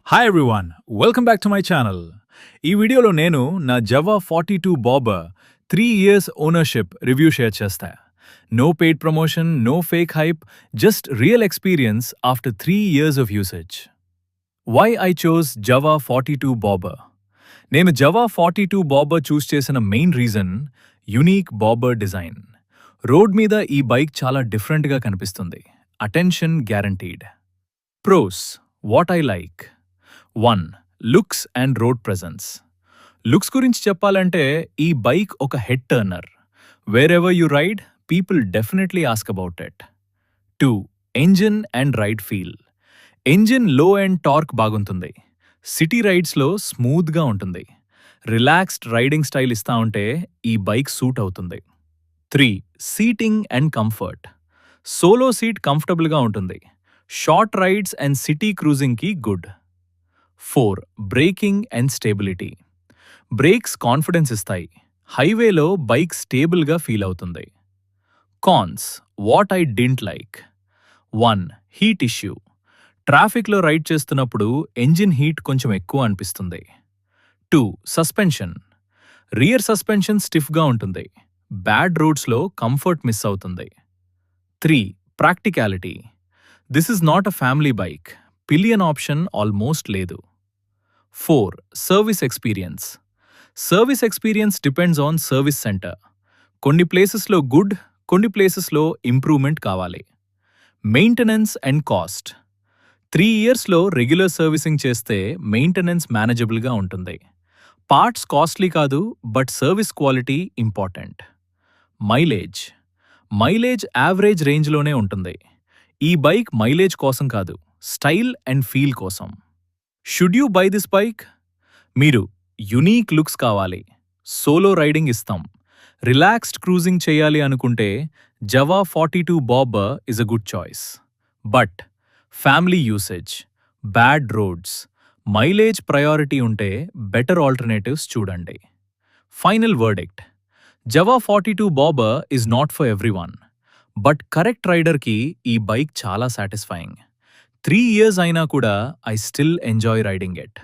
Hi everyone welcome back to my channel. ఈ వీడియోలో నేను నా Jawa 42 bobber 3 years ownership review share చేస్తా. No paid promotion, no fake hype, just real experience after 3 years of usage. Why I chose Jawa 42 bobber. నేను Jawa 42 bobber choose చేసిన main reason unique bobber design. Road మీద ఈ bike చాలా డిఫరెంట్గా కనిపిస్తుంది. Attention guaranteed. Pros what I like. 1. Looks and road presence. Looks గురించి చెప్పాలంటే ఈ బైక్ ఒక head turner. Wherever you ride, people definitely ask about it. 2. Engine and ride feel. Engine లో అండ్ టార్క్ బాగుంటుంది. City రైడ్స్లో స్మూత్గా ఉంటుంది. Relaxed riding style ఇస్తా ఉంటే ఈ బైక్ సూట్ అవుతుంది. 3. Seating and comfort. Solo seat కంఫర్టబుల్గా ఉంటుంది. షార్ట్ రైడ్స్ అండ్ సిటీ క్రూజింగ్కి good. 4. Braking and stability. Brakes confidence ఇస్తాయి. హైవేలో బైక్ స్టేబుల్గా ఫీల్ అవుతుంది. Cons what I didn't like. 1. Heat issue. ట్రాఫిక్లో రైడ్ చేస్తున్నప్పుడు ఎంజిన్ హీట్ కొంచెం ఎక్కువ అనిపిస్తుంది. 2. సస్పెన్షన్. రియర్ సస్పెన్షన్ స్టిఫ్గా ఉంటుంది. బ్యాడ్ రోడ్స్లో కంఫర్ట్ మిస్ అవుతుంది. 3. Practicality. This is not a family bike. Pillion option almost లేదు. 4. Service experience. Service experience depends on service centre. కొన్ని ప్లేసెస్లో గుడ్, కొన్ని ప్లేసెస్లో ఇంప్రూవ్మెంట్ కావాలి. Maintenance and cost. 3 ఇయర్స్లో రెగ్యులర్ సర్వీసింగ్ చేస్తే మెయింటెనెన్స్ మేనేజబుల్గా ఉంటుంది. పార్ట్స్ కాస్ట్లీ కాదు, but service quality important. Mileage. Mileage average రేంజ్లోనే ఉంటుంది. ఈ బైక్ మైలేజ్ కోసం కాదు, స్టైల్ అండ్ ఫీల్ కోసం. Should you buy this bike? మీరు యునీక్ లుక్స్ కావాలి, సోలో రైడింగ్ ఇస్తాం, రిలాక్స్డ్ క్రూజింగ్ చేయాలి అనుకుంటే Jawa 42 bobber is a good choice. But family usage, bad roads, mileage priority ఉంటే బెటర్ ఆల్టర్నేటివ్స్ చూడండి. Final verdict. Jawa 42 bobber is not for everyone, but correct రైడర్కి ఈ bike చాలా satisfying. 3 years అయినా కూడా I still enjoy riding it.